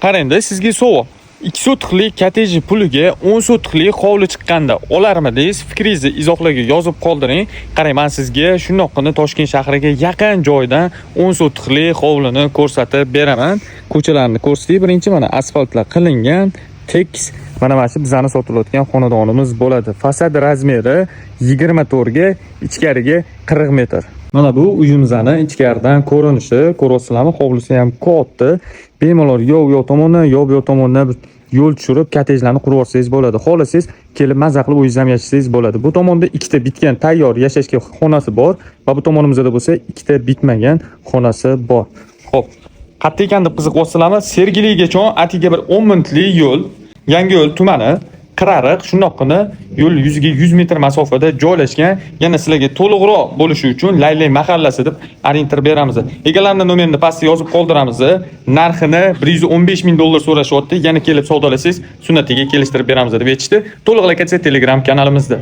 Qarangda, sizga savol. 2 sotixlik kottej puliga 10 sotixlik hovli chiqqanda olarmidingiz? Fikringizni izohlarga yozib qoldiring. Qarang, men sizga shundoqqina Toshkent shahriga yaqin joydan 10 sotixlik hovlini ko'rsatib beraman. Ko'chalarni ko'rsating. Birinchi mana asfaltlar qilingan, tekis. Mana shu bizani sotilayotgan xonadonimiz bo'ladi. Fasad razmeri 24 ga, ichkariga 40 metr. Mana bu uyimizning ichkaridan ko'rinishi, ko'ryapsizlarmi? Hovlisi ham katta. Bemalol yo tomondan, yo bu tomondan yo'l tushirib kottejlarni qurib olsangiz bo'ladi. Xohlasangiz kelib mazza qilib o'zingiz ham yashasangiz bo'ladi. Bu tomonda ikkita bitgan tayyor yashashga xonasi bor va bu tomonimizda bo'lsa ikkita bitmagan xonasi bor. Xo'p, qayerda ekan deb qiziqyapsizlarmi? Sergeligacha atiga bir 10 minutlik yo'l, Yangiyo'l tumani, Qirariq, shundoqqina yo'l yuziga 100 metr masofada joylashgan. Yana sizlarga to'liqroq bo'lishi uchun Laylay mahallasi deb orientir beramiz. Egalarning nomerini pastga yozib qoldiramiz. Narxini $115 ming so'rashyapti. Yana kelib savdolasangiz, sunnatiga kelishtirib beramiz deb aytishdi. To'liq aytsa Telegram kanalimizda.